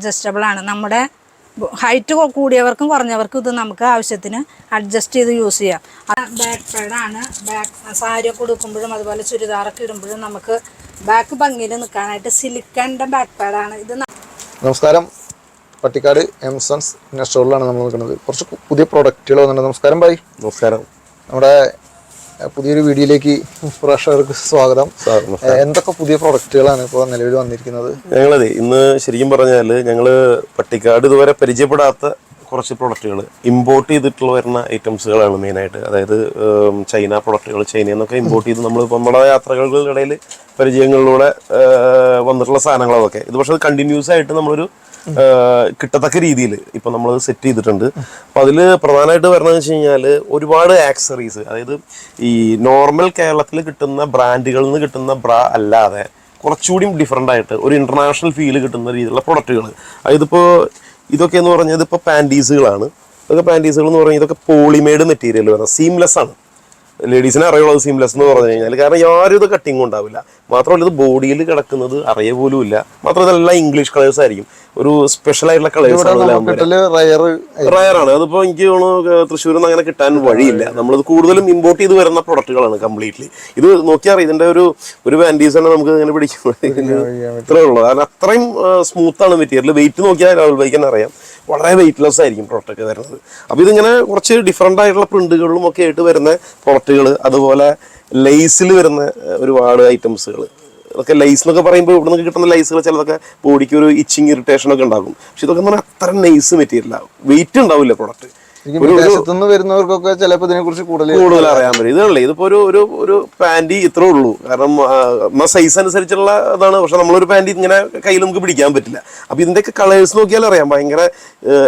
Adjustable ആണ്. നമ്മുടെ height കൂടിയവർക്കും കുറഞ്ഞവർക്കും ഇത് നമുക്ക് ആവശ്യത്തിന് അഡ്ജസ്റ്റ് ചെയ്ത് യൂസ് ചെയ്യാം. ബാക്ക് പാഡാണ്. ബാക്ക് സാരിയൊക്കെ ഉടുക്കുമ്പോഴും അതുപോലെ ചുരിദാറൊക്കെ ഇടുമ്പോഴും നമുക്ക് ബാക്ക് ഭംഗിയിൽ നിൽക്കാനായിട്ട് സിലിക്കണിൻ്റെ ബാക്ക് പാഡാണ് ഇത്. നമസ്കാരം, പട്ടിക്കാട് എംസൺസ് നെസ്റ്റോറിലാണ് നമ്മൾ നിൽക്കുന്നത്. കുറച്ച് പുതിയ പ്രൊഡക്റ്റുകൾ വന്നിട്ടുണ്ട്. നമസ്കാരം ഭായി. നമസ്കാരം. നമ്മുടെ പുതിയൊരു വീഡിയോയിലേക്ക് പ്രേക്ഷകർക്ക് സ്വാഗതം. എന്തൊക്കെ പുതിയ പ്രൊഡക്റ്റുകളാണ് ഇപ്പോൾ നിലവിൽ വന്നിരിക്കുന്നത്? ഞങ്ങളത് ഇന്ന് ശരിക്കും പറഞ്ഞാൽ ഞങ്ങൾ പട്ടിക്കാട് ഇതുവരെ പരിചയപ്പെടാത്ത കുറച്ച് പ്രൊഡക്റ്റുകൾ ഇമ്പോർട്ട് ചെയ്തിട്ടുള്ള വരുന്ന ഐറ്റംസുകളാണ് മെയിനായിട്ട്. അതായത് ചൈന പ്രൊഡക്റ്റുകൾ, ചൈനയിൽ നിന്നൊക്കെ ഇമ്പോർട്ട് ചെയ്ത് നമ്മൾ നമ്മുടെ യാത്രകളുടെ ഇടയിൽ പരിചയങ്ങളിലൂടെ വന്നിട്ടുള്ള സാധനങ്ങളൊക്കെ. ഇത് പക്ഷേ കണ്ടിന്യൂസ് ആയിട്ട് നമ്മളൊരു കിട്ടത്തക്ക രീതിയിൽ ഇപ്പം നമ്മളത് സെറ്റ് ചെയ്തിട്ടുണ്ട്. അപ്പം അതിൽ പ്രധാനമായിട്ട് വരണമെന്ന് വെച്ച് കഴിഞ്ഞാൽ ഒരുപാട് ആക്സറീസ്, അതായത് ഈ നോർമൽ കേരളത്തിൽ കിട്ടുന്ന ബ്രാൻഡുകളിൽ നിന്ന് കിട്ടുന്ന ബ്രാ അല്ലാതെ കുറച്ചുകൂടി ഡിഫറെൻ്റ് ആയിട്ട് ഒരു ഇൻ്റർനാഷണൽ ഫീൽ കിട്ടുന്ന രീതിയിലുള്ള പ്രൊഡക്റ്റുകൾ. അതിപ്പോൾ ഇതൊക്കെ എന്ന് പറഞ്ഞാൽ ഇതിപ്പോൾ പാൻറ്റീസുകളാണ്. ഇതൊക്കെ പാൻറ്റീസുകൾ എന്ന് പറഞ്ഞാൽ ഇതൊക്കെ പോളിമേഡ് മെറ്റീരിയൽ വരുന്നത്, സീംലെസ് ആണ്. ലേഡീസിനെ അറിയുള്ളത് സീംലെസ് എന്ന് പറഞ്ഞു കഴിഞ്ഞാൽ, കാരണം യാരും ഇത് കട്ടിങ്ങും ഉണ്ടാവില്ല. മാത്രമല്ല ഇത് ബോഡിയിൽ കിടക്കുന്നത് അറിയ പോലും ഇല്ല. മാത്രമല്ല ഇതെല്ലാം ഇംഗ്ലീഷ് കളേഴ്സ് ആയിരിക്കും, ഒരു സ്പെഷ്യൽ ആയിട്ടുള്ള കളേഴ്സ് റയറാണ്. അതിപ്പോൾ എനിക്ക് തോന്നുന്നു തൃശ്ശൂരിൽ നിന്ന് അങ്ങനെ കിട്ടാൻ വഴിയില്ല. നമ്മളിത് കൂടുതലും ഇമ്പോർട്ട് ചെയ്ത് വരുന്ന പ്രൊഡക്റ്റുകളാണ് കംപ്ലീറ്റ്ലി. ഇത് നോക്കിയാൽ ഇതിന്റെ ഒരു പാൻറ്റീസ് തന്നെ നമുക്ക് ഇങ്ങനെ പിടിക്കുമ്പോൾ ഇത്രയേ ഉള്ളൂ. കാരണം അത്രയും സ്മൂത്താണ് മെറ്റീരിയൽ. വെയിറ്റ് നോക്കിയാൽ ഉപയോഗിക്കാൻ അറിയാം, വളരെ വെയിറ്റ്ലെസ് ആയിരിക്കും പ്രൊഡക്റ്റ് വരുന്നത്. അപ്പോൾ ഇതിങ്ങനെ കുറച്ച് ഡിഫറെൻ്റ് ആയിട്ടുള്ള പ്രിന്റുകളിലും ഒക്കെ ആയിട്ട് വരുന്ന പ്രൊഡക്റ്റുകൾ, അതുപോലെ ലേസിൽ വരുന്ന ഒരുപാട് ഐറ്റംസുകൾ. അതൊക്കെ ലൈസ് എന്നൊക്കെ പറയുമ്പോൾ ഇവിടെ നിന്ന് കിട്ടുന്ന ലൈസുകൾ ചിലതൊക്കെ ബോഡിക്ക് ഒരു ഇച്ചിങ് ഇറിറ്റേഷൻ ഒക്കെ ഉണ്ടാകും. പക്ഷെ ഇതൊക്കെ എന്ന് പറഞ്ഞാൽ അത്ര നൈസ് മെറ്റീരിയലാവും, വെയിറ്റ് ഉണ്ടാവില്ല പ്രൊഡക്റ്റ്. വരുന്നവർക്കൊക്കെ ചിലപ്പോൾ ഇതിനെ കുറിച്ച് കൂടുതൽ അറിയാൻ പറ്റും. ഇതല്ലേ ഇതിപ്പോ ഒരു പാൻറ്റി ഇത്രേ ഉള്ളൂ, കാരണം സൈസ് അനുസരിച്ചുള്ള ഇതാണ്. പക്ഷെ നമ്മളൊരു പാൻറ്റി ഇങ്ങനെ കയ്യിൽ നമുക്ക് പിടിക്കാൻ പറ്റില്ല. അപ്പൊ ഇതിന്റെയൊക്കെ കളേഴ്സ് നോക്കിയാൽ അറിയാം, ഭയങ്കര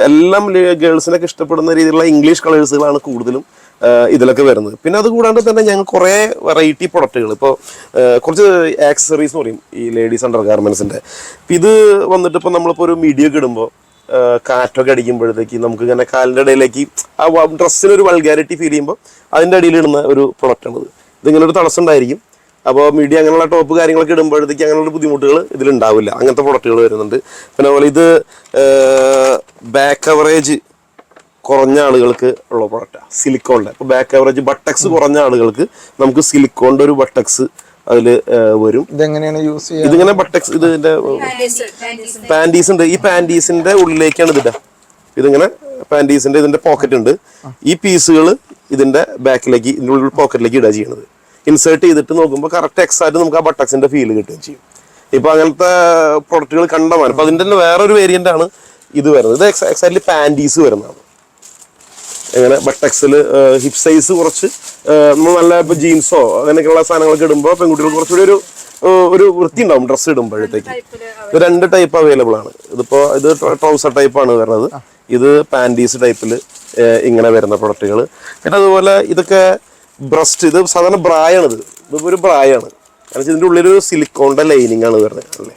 എല്ലാം ഗേൾസിനൊക്കെ ഇഷ്ടപ്പെടുന്ന രീതിയിലുള്ള ഇംഗ്ലീഷ് കളേഴ്സുകളാണ് കൂടുതലും ഇതിലൊക്കെ വരുന്നത്. പിന്നെ അത് കൂടാണ്ട് തന്നെ ഞങ്ങൾ കുറേ വെറൈറ്റി പ്രൊഡക്റ്റുകൾ, ഇപ്പോൾ കുറച്ച് ആക്സസറീസ് എന്ന് പറയും ഈ ലേഡീസ് അണ്ടർ ഗാർമെന്റ്സിന്റെ. ഇത് വന്നിട്ട് ഇപ്പോൾ നമ്മളിപ്പോൾ ഒരു മീഡിയൊക്കെ ഇടുമ്പോൾ കാറ്റൊക്കെ അടിക്കുമ്പോഴത്തേക്ക് നമുക്ക് ഇങ്ങനെ കാലിൻ്റെ ഇടയിലേക്ക് ആ ഡ്രസ്സിനൊരു വൾഗാരിറ്റി ഫീൽ ചെയ്യുമ്പോൾ അതിൻ്റെ അടിയിൽ ഇടുന്ന ഒരു പ്രൊഡക്റ്റാണിത്. ഇതിങ്ങനെ ഒരു തടസ്സം ഉണ്ടായിരിക്കും. അപ്പോൾ മീഡിയ അങ്ങനെയുള്ള ടോപ്പ് കാര്യങ്ങളൊക്കെ ഇടുമ്പോഴത്തേക്ക് അങ്ങനെയുള്ള ബുദ്ധിമുട്ടുകൾ ഇതിലുണ്ടാവില്ല. അങ്ങനത്തെ പ്രൊഡക്റ്റുകൾ വരുന്നുണ്ട്. പിന്നെ അതുപോലെ ഇത് ബാക്ക് കവറേജ് കുറഞ്ഞ ആളുകൾക്ക് ഉള്ള പ്രൊഡക്റ്റാണ്, സിലിക്കോണിൻ്റെ. ഇപ്പോൾ ബാക്ക് കവറേജ് ബട്ടക്സ് കുറഞ്ഞ ആളുകൾക്ക് നമുക്ക് സിലിക്കോണിൻ്റെ ഒരു ബട്ടക്സ് അതിൽ വരും. ഇതെങ്ങനെയാണ് യൂസ് ചെയ്യുക? ഇതിങ്ങനെ ബട്ടക്സ്, ഇതിന്റെ പാൻറ്റീസ് ഉണ്ട്. ഈ പാൻറ്റീസിന്റെ ഉള്ളിലേക്കാണ് ഇതിടുക. ഇതിങ്ങനെ പാൻറ്റീസിന്റെ ഇതിന്റെ പോക്കറ്റ് ഉണ്ട്. ഈ പീസുകൾ ഇതിന്റെ ബാക്കിലേക്ക്, ഇതിന്റെ ഉള്ളിൽ പോക്കറ്റിലേക്ക് ഇടുക ചെയ്യുന്നത്. ഇൻസേർട്ട് ചെയ്തിട്ട് നോക്കുമ്പോൾ കറക്റ്റ് എക്സാക്ട് നമുക്ക് ആ ബട്ടക്സിന്റെ ഫീൽ കിട്ടുകയും ചെയ്യും. ഇപ്പൊ അങ്ങനത്തെ പ്രൊഡക്റ്റുകൾ കണ്ടമാണ്. അപ്പൊ അതിന്റെ തന്നെ വേറൊരു വേരിയന്റ് ആണ് ഇത് വരുന്നത്. ഇത് എക്സാക്ട്ലി പാൻറ്റീസ് വരുന്നതാണ്. എങ്ങനെ ബട്ടക്സിൽ ഹിപ്പ് സൈസ് കുറച്ച് നമ്മൾ നല്ല ഇപ്പോൾ ജീൻസോ അങ്ങനെയൊക്കെയുള്ള സാധനങ്ങളൊക്കെ ഇടുമ്പോൾ പെൺകുട്ടികൾക്ക് കുറച്ചുകൂടി ഒരു വൃത്തി ഉണ്ടാവും ഡ്രസ്സ് ഇടുമ്പോഴത്തേക്ക്. ഇത് രണ്ട് ടൈപ്പ് അവൈലബിൾ ആണ്. ഇത് ട്രൗസർ ടൈപ്പാണ് വരുന്നത്. ഇത് പാൻറ്റീസ് ടൈപ്പിൽ ഇങ്ങനെ വരുന്ന പ്രൊഡക്റ്റുകൾ. പിന്നെ അതുപോലെ ഇതൊക്കെ ബ്രസ്റ്റ്, ഇത് സാധാരണ ബ്രായാണിത്. ഇതിപ്പോൾ ഒരു ബ്രായാണ്, കാരണം ഇതിൻ്റെ ഉള്ളിലൊരു സിലിക്കോണിൻ്റെ ലൈനിങ് ആണ് വരുന്നത്. അല്ലേ,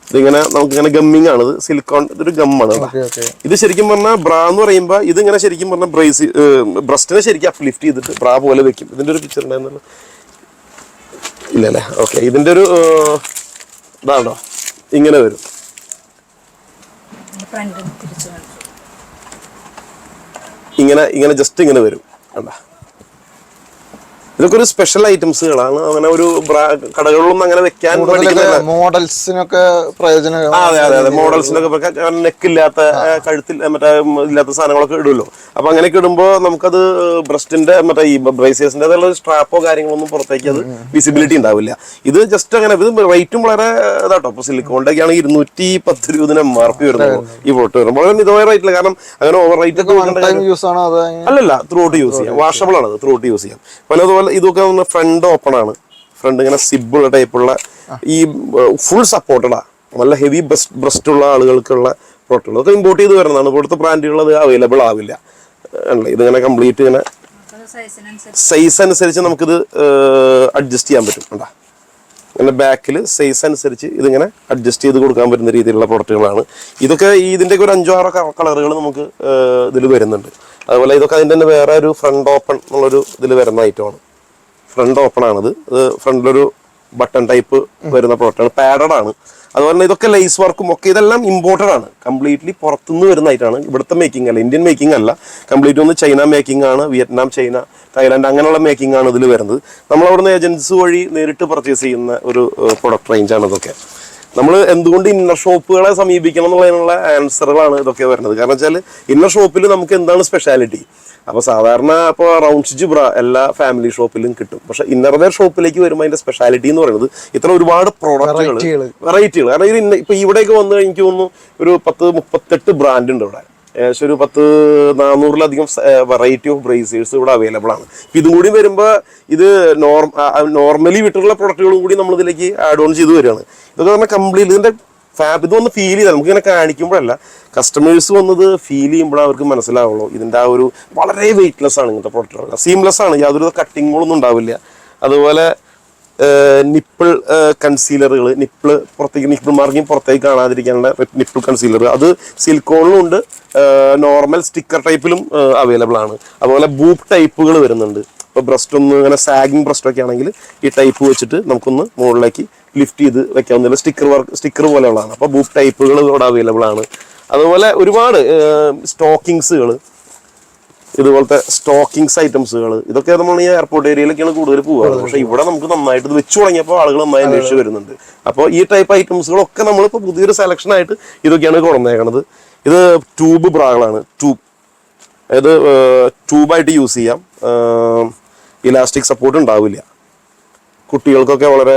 ഇതിങ്ങനെ നമുക്കിങ്ങനെ ഗമ്മിങ് ആണ്. ഇത് സിലിക്കോൺ, ഇതൊരു ഗമ്മാണ്. ഇത് ശരിക്കും പറഞ്ഞാൽ ബ്രാ എന്ന് പറയുമ്പോൾ ഇതിങ്ങനെ ശരിക്കും പറഞ്ഞാൽ ബ്രസ്റ്റിനെ ശരിക്കും അപ്ലിഫ്റ്റ് ചെയ്തിട്ട് ബ്രാ പോലെ വെക്കും. ഇതിന്റെ ഒരു പിക്ചർ ഉണ്ടായിരുന്നല്ലോ, ഇല്ലല്ലേ? ഓക്കെ, ഇതിന്റെ ഒരു ഇതാണോ, ഇങ്ങനെ വരും. ഇങ്ങനെ ജസ്റ്റ് ഇങ്ങനെ വരും, കണ്ടാ? ഇതൊക്കെ ഒരു സ്പെഷ്യൽ ഐറ്റംസുകളാണ്. അങ്ങനെ ഒരു കടകളിലൊന്നും അങ്ങനെ വെക്കാൻ മോഡൽസിനൊക്കെ പ്രയോജനം. അതെ, മോഡൽസിനൊക്കെ നെക്കില്ലാത്ത, കഴുത്തിൽ മറ്റേ ഇല്ലാത്ത സാധനങ്ങളൊക്കെ ഇടുമല്ലോ. അപ്പൊ അങ്ങനെയൊക്കെ ഇടുമ്പോൾ നമുക്കത് ബ്രസ്റ്റിന്റെ മറ്റേ ഈ ബ്രേസേഴ്സിന്റെ സ്ട്രാപ്പോ കാര്യങ്ങളൊന്നും പുറത്തേക്ക് അത് വിസിബിലിറ്റി ഉണ്ടാവില്ല. ഇത് ജസ്റ്റ് അങ്ങനെ. ഇത് റേറ്റും വളരെ ഇതാട്ടോ. ഇപ്പൊ സിലിക്കോണിന്റെ ഒക്കെ ആണെങ്കിൽ 210 രൂപ MRP വരുന്നത് ഈ ഫോട്ടോ വരും. വളരെ മിതമായ റേറ്റില്ല, കാരണം അങ്ങനെ ഓവർ റേറ്റ് അല്ലല്ല, ത്രൂ ഔട്ട് യൂസ് ചെയ്യാം. വാഷബിൾ ആണ്, ത്രൂ ഔട്ട് യൂസ് ചെയ്യാം. പലതുപോലെ ഇതൊക്കെ ഫ്രണ്ട് ഓപ്പൺ ആണ്. ഫ്രണ്ട് ഇങ്ങനെ സിബുള്ള ടൈപ്പുള്ള, ഈ ഫുൾ സപ്പോർട്ടഡാ, നല്ല ഹെവി ബ്രസ്റ്റ് ഉള്ള ആളുകൾക്കുള്ള പ്രൊഡക്റ്റുകൾ. അതൊക്കെ ഇമ്പോർട്ട് ചെയ്ത് വരുന്നതാണ്. ഇവിടുത്തെ ബ്രാൻഡുകൾ അത് അവൈലബിൾ ആവില്ല. ഇതിങ്ങനെ കംപ്ലീറ്റ് ഇങ്ങനെ സൈസ് അനുസരിച്ച് നമുക്കിത് അഡ്ജസ്റ്റ് ചെയ്യാൻ പറ്റും. കണ്ടാ, അങ്ങനെ ബാക്കിൽ സൈസ് അനുസരിച്ച് ഇതിങ്ങനെ അഡ്ജസ്റ്റ് ചെയ്ത് കൊടുക്കാൻ പറ്റുന്ന രീതിയിലുള്ള പ്രൊഡക്റ്റുകളാണ് ഇതൊക്കെ. ഇതിൻ്റെയൊക്കെ ഒരു 5-6 കളറുകൾ നമുക്ക് ഇതിൽ വരുന്നുണ്ട്. അതുപോലെ ഇതൊക്കെ അതിൻ്റെ തന്നെ വേറെ ഒരു ഫ്രണ്ട് ഓപ്പൺ എന്നുള്ളൊരു ഇതിൽ വരുന്ന ഐറ്റമാണ്. ഫ്രണ്ട് ഓപ്പൺ ആണിത്. ഇത് ഫ്രണ്ടിലൊരു ബട്ടൺ ടൈപ്പ് വരുന്ന പ്രൊഡക്റ്റാണ്. പാഡഡ് ആണ്. അതുപോലെ തന്നെ ഇതൊക്കെ ലേസ് വർക്കും ഒക്കെ ഇതെല്ലാം ഇമ്പോർട്ടഡ് ആണ്, കംപ്ലീറ്റ്ലി പുറത്തുനിന്ന് വരുന്നതായിട്ടാണ്. ഇവിടുത്തെ മേക്കിംഗ് അല്ല, ഇന്ത്യൻ മേക്കിംഗ് അല്ല, കംപ്ലീറ്റ് ഒന്ന് ചൈന മേക്കിംഗ് ആണ്. വിയറ്റ്നാം, ചൈന, തായ്ലാൻഡ് അങ്ങനെയുള്ള മേക്കിംഗ് ആണ് ഇതിൽ വരുന്നത്. നമ്മൾ അവിടുന്ന് ഏജൻസി വഴി നേരിട്ട് പർച്ചേസ് ചെയ്യുന്ന ഒരു പ്രൊഡക്റ്റ് റേഞ്ചാണ് ഇതൊക്കെ. നമ്മൾ എന്തുകൊണ്ട് ഇന്നർ ഷോപ്പുകളെ സമീപിക്കണം എന്നുള്ളതിനുള്ള ആൻസറുകളാണ് ഇതൊക്കെ വരുന്നത്. കാരണം വെച്ചാൽ ഇന്നർ ഷോപ്പിൽ നമുക്ക് എന്താണ് സ്പെഷ്യാലിറ്റി? അപ്പോൾ സാധാരണ ഇപ്പോൾ റൗണ്ട് സ്റ്റിച്ച് ബ്രാ എല്ലാ ഫാമിലി ഷോപ്പിലും കിട്ടും. പക്ഷേ ഇന്നർ വെയർ ഷോപ്പിലേക്ക് വരുമ്പോൾ അതിന്റെ സ്പെഷ്യാലിറ്റി എന്ന് പറയുന്നത് ഇത്ര ഒരുപാട് പ്രോഡക്റ്റുകൾ, വെറൈറ്റികൾ. കാരണം ഇപ്പൊ ഇവിടേക്ക് വന്നു എനിക്ക് തോന്നുന്നു ഒരു 10-38 ബ്രാൻഡ് ഉണ്ട് ഇവിടെ. ഏകദേശം ഒരു 400-ലധികം വെറൈറ്റി ഓഫ് ബ്രേസേഴ്സ് ഇവിടെ അവൈലബിൾ ആണ്. ഇതും കൂടി വരുമ്പോൾ ഇത് നോർമലി വിട്ടുള്ള പ്രൊഡക്റ്റുകളും കൂടി നമ്മൾ ഇതിലേക്ക് ആഡ് ഓൺ ചെയ്ത് വരികയാണ്. ഇതൊക്കെ പറഞ്ഞാൽ കംപ്ലീറ്റ് ഇതിന്റെ ഇത് വന്ന് ഫീൽ ചെയ്താൽ നമുക്ക് ഇങ്ങനെ കാണിക്കുമ്പോഴല്ല, കസ്റ്റമേഴ്സ് വന്നത് ഫീൽ ചെയ്യുമ്പോഴാണ് അവർക്ക് മനസ്സിലാവുള്ളൂ ഇതിന്റെ ആ ഒരു വളരെ വെയിറ്റ്ലെസ് ആണ് ഇങ്ങനത്തെ പ്രൊഡക്റ്റുകൾ. സീംലെസ് ആണ്, യാതൊരു കട്ടിങ്ങുകളൊന്നും ഉണ്ടാവില്ല. അതുപോലെ നിപ്പിൾ കൺസീലറുകൾ, നിപ്പിൾ മാർക്കിങ് പുറത്തേക്ക് കാണാതിരിക്കാനുള്ള നിപ്പിൾ കൺസീലർ, അത് സിലിക്കോണിലും ഉണ്ട്, നോർമൽ സ്റ്റിക്കർ ടൈപ്പിലും അവൈലബിൾ ആണ്. അതുപോലെ ബൂപ്പ് ടൈപ്പുകൾ വരുന്നുണ്ട്. ഇപ്പോൾ ബ്രസ്റ്റ് ഒന്ന് ഇങ്ങനെ സാഗിങ് ബ്രസ്റ്റ് ഒക്കെ ആണെങ്കിൽ ഈ ടൈപ്പ് വെച്ചിട്ട് നമുക്കൊന്ന് മുകളിലേക്ക് ലിഫ്റ്റ് ചെയ്ത് വെക്കാവുന്ന സ്റ്റിക്കർ പോലെയുള്ളതാണ്. അപ്പോൾ ബൂപ്പ് ടൈപ്പുകൾ ഇവിടെ അവൈലബിൾ ആണ്. അതുപോലെ ഒരുപാട് സ്റ്റോക്കിങ്സുകൾ, ഇതുപോലത്തെ സ്റ്റോക്കിങ്സ് ഐറ്റംസുകൾ, ഇതൊക്കെ നമ്മൾ ഈ എയർപോർട്ട് ഏരിയയിലൊക്കെയാണ് കൂടുതൽ പോകാറ്. പക്ഷെ ഇവിടെ നമുക്ക് നന്നായിട്ട് ഇത് വെച്ച് തുടങ്ങിയപ്പോൾ ആളുകൾ നന്നായി അന്വേഷിച്ച് വരുന്നുണ്ട്. അപ്പോൾ ഈ ടൈപ്പ് ഐറ്റംസുകളൊക്കെ നമ്മളിപ്പോൾ പുതിയൊരു സെലക്ഷൻ ആയിട്ട് ഇതൊക്കെയാണ് കൊണ്ടുവന്നേക്കണത്. ഇത് ട്യൂബ് ബ്രാകളാണ്. അതായത് ട്യൂബായിട്ട് യൂസ് ചെയ്യാം, ഇലാസ്റ്റിക് സപ്പോർട്ട് ഉണ്ടാവില്ല. കുട്ടികൾക്കൊക്കെ വളരെ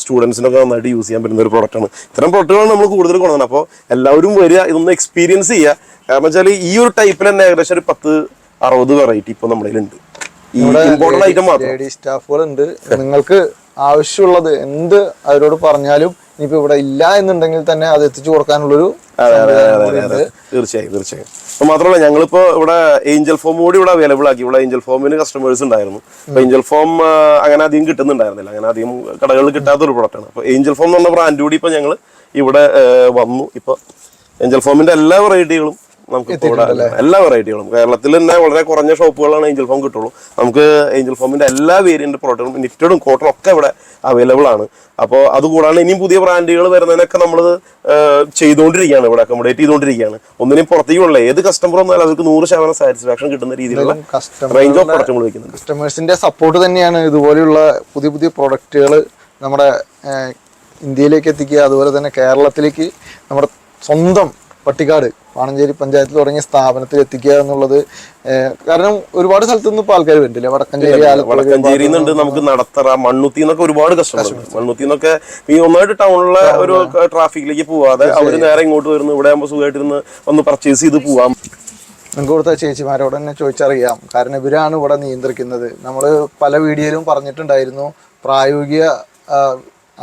സ്റ്റുഡൻസിനൊക്കെ നന്നായിട്ട് യൂസ് ചെയ്യാൻ പറ്റുന്ന ഒരു പ്രൊഡക്റ്റാണ്. ഇത്തരം പ്രൊഡക്റ്റുകളാണ് നമ്മൾ കൂടുതൽ കൊണ്ടുവന്നത്. അപ്പോൾ എല്ലാവരും വരിക, ഇതൊന്ന് എക്സ്പീരിയൻസ് ചെയ്യുക. കാരണം വെച്ചാൽ ഈ ഒരു ടൈപ്പിൽ തന്നെ ഏകദേശം ഒരു 10-60 വെറൈറ്റി ഇപ്പോൾ നമ്മുടെ കയ്യിലുണ്ട്. ഈ ഇമ്പോർട്ടൻ്റ് ഐറ്റം മാത്രം സ്റ്റാഫുകളുണ്ട്. നിങ്ങൾക്ക് ആവശ്യമുള്ളത് എന്ത് അവരോട് പറഞ്ഞാലും ഇനിയിപ്പോ ഇവിടെ ഇല്ല എന്നുണ്ടെങ്കിൽ തന്നെ അത് എത്തിച്ചു കൊടുക്കാനുള്ളൊരു തീർച്ചയായും. മാത്രമല്ല ഞങ്ങളിപ്പോ ഇവിടെ ഏഞ്ചൽ ഫോം കൂടി ഇവിടെ അവൈലബിൾ ആക്കി. ഇവിടെ ഏഞ്ചൽ ഫോമിന് കസ്റ്റമേഴ്സ് ഉണ്ടായിരുന്നു. അപ്പൊ ഏഞ്ചൽ ഫോം അങ്ങനെ അധികം കിട്ടുന്നുണ്ടായിരുന്നില്ല, അങ്ങനെ അധികം കടകളിൽ കിട്ടാത്തൊരു പ്രൊഡക്റ്റാണ്. അപ്പൊ ഏഞ്ചൽ ഫോം എന്ന് പറഞ്ഞ ബ്രാൻഡ് കൂടി ഇപ്പൊ ഞങ്ങൾ ഇവിടെ വന്നു. ഇപ്പൊ ഏഞ്ചൽ ഫോമിന്റെ എല്ലാ വെറൈറ്റികളും നമുക്ക് എല്ലാ വെറൈറ്റികളും കേരളത്തിൽ തന്നെ വളരെ കുറഞ്ഞ ഷോപ്പുകളാണ് ഏഞ്ചൽ ഫോം കിട്ടുള്ളൂ. നമുക്ക് ഏഞ്ചൽ ഫോമിന്റെ എല്ലാ വേരിയന്റ് പ്രോഡക്റ്റും നിറ്റഡും കോട്ടണും ഒക്കെ ഇവിടെ അവൈലബിൾ ആണ്. അപ്പോൾ അതുകൂടാതെ ഇനിയും പുതിയ ബ്രാൻഡുകൾ വരുന്നതിനൊക്കെ നമ്മൾ ചെയ്തുകൊണ്ടിരിക്കുകയാണ്, ഇവിടെ അക്കോമഡേറ്റ് ചെയ്തുകൊണ്ടിരിക്കുകയാണ്. ഒന്നിനും പുറത്തേക്കുള്ള ഏത് കസ്റ്റമർ വന്നാലും അവർക്ക് 100% സാറ്റിസ്ഫാക്ഷൻ കിട്ടുന്ന രീതിയിലുള്ള റേഞ്ച് ഓഫ് പ്രൊഡക്റ്റുകൾ വയ്ക്കുന്നുണ്ട്. കസ്റ്റമേഴ്സിന്റെ സപ്പോർട്ട് തന്നെയാണ് ഇതുപോലെയുള്ള പുതിയ പ്രൊഡക്റ്റുകൾ നമ്മുടെ ഇന്ത്യയിലേക്ക് എത്തിക്കുക. അതുപോലെ തന്നെ കേരളത്തിലേക്ക് നമ്മുടെ സ്വന്തം പട്ടിക്കാട് വാണഞ്ചേരി പഞ്ചായത്തിൽ തുടങ്ങിയ സ്ഥാപനത്തിൽ എത്തിക്കുക എന്നുള്ളത്. കാരണം ഒരുപാട് സ്ഥലത്തു നിന്ന് ഇപ്പോൾ ആൾക്കാർ വരുന്നില്ല. വടക്കഞ്ചേരി നമുക്ക് നടത്തറ, മണ്ണുത്തി എന്നൊക്കെ ഒരുപാട് കസ്റ്റമർ. മണ്ണുത്തി എന്നൊക്കെ ഈ ഒന്നായിട്ട് ടൗണിലെ ഒരു ട്രാഫിക്കിലേക്ക് പോവാതെ അവര് നേരെ ഇങ്ങോട്ട് വരുന്നു. ഇവിടെ ആകുമ്പോൾ സുഖമായിട്ടിരുന്ന് ഒന്ന് പർച്ചേസ് ചെയ്ത് പോവാം. നിങ്ങൾക്ക് കൊടുത്ത ചേച്ചിമാരോട് തന്നെ ചോദിച്ചറിയാം. കാരണം ഇവരാണ് ഇവിടെ നിയന്ത്രിക്കുന്നത്. നമ്മൾ പല വീഡിയോയിലും പറഞ്ഞിട്ടുണ്ടായിരുന്നു, പ്രായോഗിക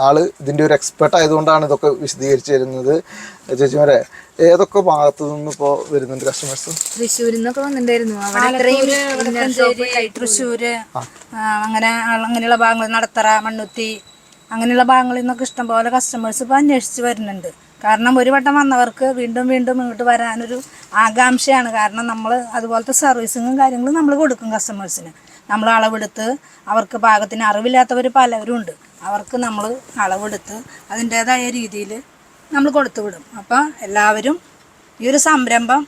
ആള് ഇതിന്റെ ഒരു എക്സ്പെർട്ട് ആയതുകൊണ്ടാണ് ഇതൊക്കെ വിശദീകരിച്ചു തരുന്നത്. ചേച്ചിമാരെ, ഏതൊക്കെ ഭാഗത്തു നിന്ന് ഇപ്പോ വരുന്നുണ്ട് കസ്റ്റമേഴ്സ്? തൃശ്ശൂരിൽ നിന്നൊക്കെ വന്നിട്ടുണ്ടായിരുന്നു. തൃശ്ശൂര് അങ്ങനെയുള്ള ഭാഗങ്ങൾ, നടത്തറ, മണ്ണുത്തി അങ്ങനെയുള്ള ഭാഗങ്ങളിൽ നിന്നൊക്കെ ഇഷ്ടംപോലെ കസ്റ്റമേഴ്സ് ഇപ്പോൾ അന്വേഷിച്ച് വരുന്നുണ്ട്. കാരണം ഒരു വട്ടം വന്നവർക്ക് വീണ്ടും ഇങ്ങോട്ട് വരാനൊരു ആകാംക്ഷയാണ്. കാരണം നമ്മൾ അതുപോലത്തെ സർവീസിങ്ങും കാര്യങ്ങളും നമ്മൾ കൊടുക്കും കസ്റ്റമേഴ്സിന്. നമ്മൾ അളവെടുത്ത്, അവർക്ക് പാകത്തിന് അറിവില്ലാത്തവർ പലരും ഉണ്ട്, അവർക്ക് നമ്മൾ അളവെടുത്ത് അതിൻ്റേതായ രീതിയിൽ നമ്മൾ കൊടുത്തു വിടും. അപ്പോൾ എല്ലാവരും ഈ ഒരു സംരംഭം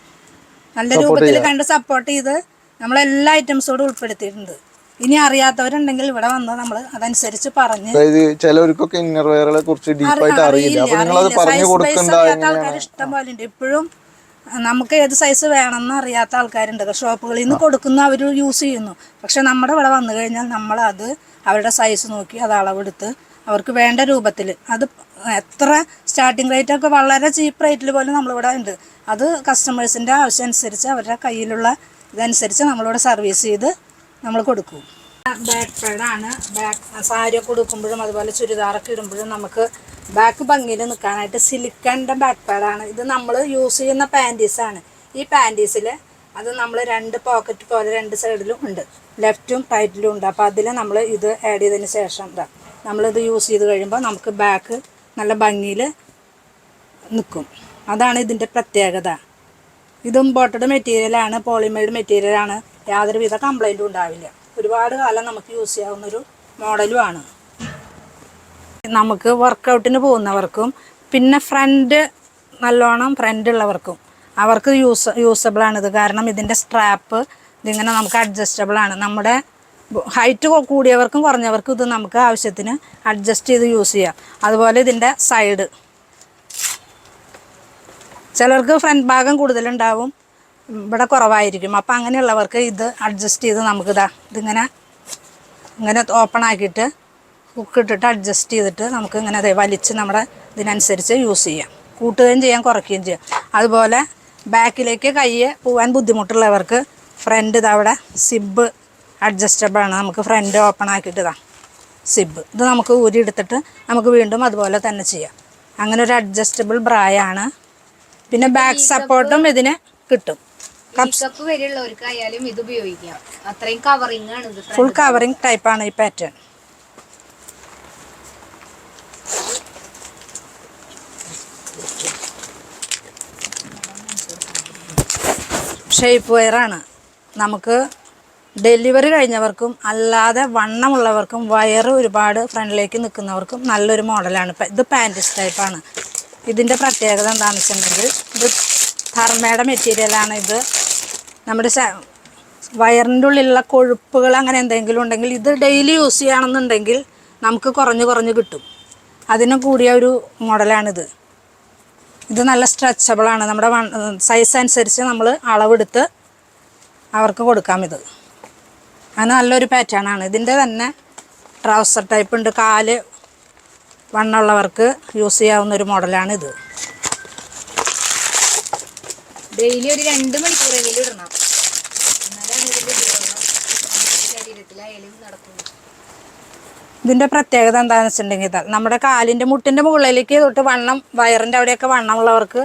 നല്ല രൂപത്തിൽ കണ്ട് സപ്പോർട്ട് ചെയ്ത് നമ്മളെല്ലാ ഐറ്റംസോടും ഉൾപ്പെടുത്തിയിട്ടുണ്ട്. ഇനി അറിയാത്തവരുണ്ടെങ്കിൽ ഇവിടെ വന്ന് നമ്മൾ അതനുസരിച്ച് പറഞ്ഞ്, ചിലവർക്കൊക്കെ ഇന്നർവെയറുകളെ കുറിച്ച് ഡീപ്പായിട്ട് അറിയില്ല, ആൾക്കാർ ഇഷ്ടം പോലെ ഉണ്ട്. ഇപ്പോഴും നമുക്ക് ഏത് സൈസ് വേണമെന്ന് അറിയാത്ത ആൾക്കാരുണ്ട്. ഷോപ്പുകളിൽ നിന്ന് കൊടുക്കുന്ന അവർ യൂസ് ചെയ്യുന്നു. പക്ഷെ നമ്മുടെ ഇവിടെ വന്നു കഴിഞ്ഞാൽ നമ്മളത് അവരുടെ സൈസ് നോക്കി അത് അളവെടുത്ത് അവർക്ക് വേണ്ട രൂപത്തിൽ, അത് എത്ര സ്റ്റാർട്ടിങ് റേറ്റൊക്കെ വളരെ ചീപ്പ് റേറ്റിൽ പോലും നമ്മളിവിടെ ഉണ്ട്. അത് കസ്റ്റമേഴ്സിൻ്റെ ആവശ്യം അനുസരിച്ച് അവരുടെ കയ്യിലുള്ള ഇതനുസരിച്ച് നമ്മളിവിടെ സർവീസ് ചെയ്ത് നമ്മൾ കൊടുക്കും. ബാക്ക് പാഡാണ്. സാരിയൊക്കെ കൊടുക്കുമ്പോഴും അതുപോലെ ചുരിദാറൊക്കെ ഇടുമ്പോഴും നമുക്ക് ബാക്ക് ഭംഗിയിൽ നിൽക്കാനായിട്ട് സിലിക്കണിൻ്റെ ബാക്ക് പാഡാണ് ഇത്. നമ്മൾ യൂസ് ചെയ്യുന്ന പാൻറ്റീസാണ്. ഈ പാൻറ്റീസിൽ അത് നമ്മൾ 2 പോക്കറ്റ് പോലെ 2 സൈഡിലും ഉണ്ട്, ലെഫ്റ്റും റൈറ്റിലും ഉണ്ട്. അപ്പോൾ അതിൽ നമ്മൾ ഇത് ആഡ് ചെയ്തതിന് ശേഷം നമ്മളിത് യൂസ് ചെയ്ത് കഴിയുമ്പോൾ നമുക്ക് ബാക്ക് നല്ല ഭംഗിയിൽ നിൽക്കും. അതാണ് ഇതിൻ്റെ പ്രത്യേകത. ഇത് ഇമ്പോർട്ടഡ് മെറ്റീരിയലാണ്, പോളിമേഡ് മെറ്റീരിയലാണ്, യാതൊരുവിധ കംപ്ലൈൻറ്റും ഉണ്ടാവില്ല. ഒരുപാട് കാലം നമുക്ക് യൂസ് ചെയ്യാവുന്നൊരു മോഡലുമാണ്. നമുക്ക് വർക്കൗട്ടിന് പോകുന്നവർക്കും പിന്നെ നല്ലോണം ഫ്രണ്ട് ഉള്ളവർക്കും അവർക്ക് യൂസബിളാണിത്. കാരണം ഇതിൻ്റെ സ്ട്രാപ്പ് ഇതിങ്ങനെ നമുക്ക് അഡ്ജസ്റ്റബിൾ ആണ്. നമ്മുടെ ഹൈറ്റ് കൂടിയവർക്കും കുറഞ്ഞവർക്കും ഇത് നമുക്ക് ആവശ്യത്തിന് അഡ്ജസ്റ്റ് ചെയ്ത് യൂസ് ചെയ്യാം. അതുപോലെ ഇതിൻ്റെ സൈഡ് ചിലർക്ക് ഫ്രണ്ട് ഭാഗം കൂടുതലുണ്ടാവും, ഇവിടെ കുറവായിരിക്കും. അപ്പം അങ്ങനെയുള്ളവർക്ക് ഇത് അഡ്ജസ്റ്റ് ചെയ്ത് ഇങ്ങനെ ഓപ്പൺ ആക്കിയിട്ട് ഹുക്ക് ഇട്ടിട്ട് അഡ്ജസ്റ്റ് ചെയ്തിട്ട് നമുക്ക് ഇങ്ങനെ വലിച്ച് നമ്മുടെ ഇതിനനുസരിച്ച് യൂസ് ചെയ്യാം. കൂട്ടുകയും ചെയ്യാം, കുറയ്ക്കുകയും ചെയ്യാം. അതുപോലെ ബാക്കിലേക്ക് കൈ പോകാൻ ബുദ്ധിമുട്ടുള്ളവർക്ക് ഫ്രണ്ട് ഇതവിടെ സിബ് അഡ്ജസ്റ്റബിൾ ആണ്. നമുക്ക് ഫ്രണ്ട് ഓപ്പൺ ആക്കിയിട്ട് സിബ് ഇത് നമുക്ക് ഊരി എടുത്തിട്ട് നമുക്ക് വീണ്ടും അതുപോലെ തന്നെ ചെയ്യാം. അങ്ങനെ ഒരു അഡ്ജസ്റ്റബിൾ ബ്രായാണ്. പിന്നെ ബാക്ക് സപ്പോർട്ടും ഇതിന് കിട്ടും. കപ്പ് വരെയുള്ളവർക്ക് ആയാലും ഇത് ഉപയോഗിക്കാം. അത്രയും കവറിംഗ് ആണ് ഇത്. ഫുൾ കവറിംഗ് ടൈപ്പാണ് ഈ പാറ്റേൺ. ഷേപ്പ് വെയറാണ്. നമുക്ക് ഡെലിവറി കഴിഞ്ഞവർക്കും അല്ലാതെ വണ്ണമുള്ളവർക്കും വയറ് ഒരുപാട് ഫ്രണ്ടിലേക്ക് നിൽക്കുന്നവർക്കും നല്ലൊരു മോഡലാണ്. ഇത് പാൻറ്റീസ് ടൈപ്പാണ്. ഇതിൻ്റെ പ്രത്യേകത എന്താണെന്ന് വെച്ചിട്ടുണ്ടെങ്കിൽ ഇത് ധർമ്മയുടെ മെറ്റീരിയലാണ്. ഇത് നമ്മുടെ വയറിൻ്റെ ഉള്ളിലുള്ള കൊഴുപ്പുകൾ അങ്ങനെ എന്തെങ്കിലും ഉണ്ടെങ്കിൽ ഇത് ഡെയിലി യൂസ് ചെയ്യുകയാണെന്നുണ്ടെങ്കിൽ നമുക്ക് കുറഞ്ഞ് കിട്ടും. അതിന് കൂടിയ ഒരു മോഡലാണിത്. ഇത് നല്ല സ്ട്രെച്ചബിളാണ്. നമ്മുടെ സൈസ് അനുസരിച്ച് നമ്മൾ അളവെടുത്ത് അവർക്ക് കൊടുക്കാം. ഇത് അങ്ങനെ നല്ലൊരു പാറ്റേൺ ആണ്. ഇതിൻ്റെ തന്നെ ട്രൗസർ ടൈപ്പ് ഉണ്ട്. കാല് വണ്ണമുള്ളവർക്ക് യൂസ് ചെയ്യാവുന്ന ഒരു മോഡലാണ് ഇത്. ഡെയിലി ഒരു 2 മണിക്കൂറെങ്കിലും ഇടണം. എന്നാലാണ് ഇതിന്റെ ശരീരത്തിലായാലും നടക്കുന്നത്. ഇതിൻ്റെ പ്രത്യേകത എന്താണെന്ന് വെച്ചിട്ടുണ്ടെങ്കിൽ നമ്മുടെ കാലിൻ്റെ മുട്ടിൻ്റെ മുകളിലേക്ക് തൊട്ട് വയറിൻ്റെ അവിടെയൊക്കെ വണ്ണമുള്ളവർക്ക്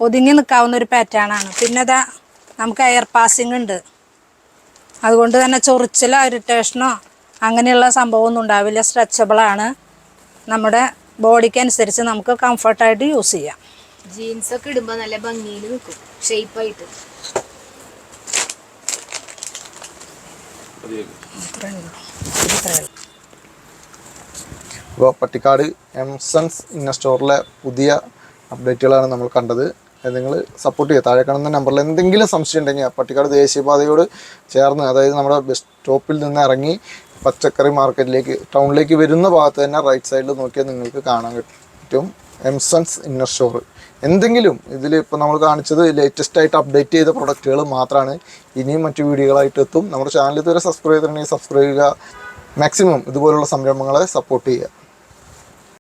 ഒതുങ്ങി നിൽക്കാവുന്ന ഒരു പാറ്റേണാണ്. പിന്നെ നമുക്ക് എയർ പാസിങ് ഉണ്ട്. അതുകൊണ്ട് തന്നെ ചൊറിച്ചിലോ ഇറിറ്റേഷനോ അങ്ങനെയുള്ള സംഭവമൊന്നും ഉണ്ടാവില്ല. സ്ട്രെച്ചബിളാണ്. നമ്മുടെ ബോഡിക്ക് അനുസരിച്ച് നമുക്ക് കംഫർട്ടായിട്ട് യൂസ് ചെയ്യാം. ജീൻസൊക്കെ ഇടുമ്പോൾ നല്ല ഭംഗിയിൽ നിൽക്കും, ഷേപ്പായിട്ട്. അപ്പോൾ പട്ടിക്കാട് എംസൺസ് ഇന്ന സ്റ്റോറിലെ പുതിയ അപ്ഡേറ്റുകളാണ് നമ്മൾ കണ്ടത്. നിങ്ങൾ സപ്പോർട്ട് ചെയ്യുക. താഴെ കാണുന്ന നമ്പറിൽ എന്തെങ്കിലും സംശയം ഉണ്ടെങ്കിൽ പട്ടിക്കാട് ദേശീയപാതയോട് ചേർന്ന്, അതായത് നമ്മുടെ ബസ് സ്റ്റോപ്പിൽ നിന്ന് ഇറങ്ങി പച്ചക്കറി മാർക്കറ്റിലേക്ക് ടൗണിലേക്ക് വരുന്ന ഭാഗത്ത് തന്നെ റൈറ്റ് സൈഡിൽ നോക്കിയാൽ നിങ്ങൾക്ക് കാണാൻ പറ്റും എംസൺസ് ഇന്നർ സ്റ്റോർ. എന്തെങ്കിലും ഇതിൽ ഇപ്പോൾ നമ്മൾ കാണിച്ചത് ലേറ്റസ്റ്റ് ആയിട്ട് അപ്ഡേറ്റ് ചെയ്ത പ്രൊഡക്റ്റുകൾ മാത്രമാണ്. ഇനിയും മറ്റു വീഡിയോകളായിട്ട് എത്തും. നമ്മുടെ ചാനൽ ഇതുവരെ സബ്സ്ക്രൈബ് ചെയ്തിട്ടുണ്ടെങ്കിൽ സബ്സ്ക്രൈബ് ചെയ്യുക. മാക്സിമം ഇതുപോലുള്ള സംരംഭങ്ങളെ സപ്പോർട്ട് ചെയ്യുക.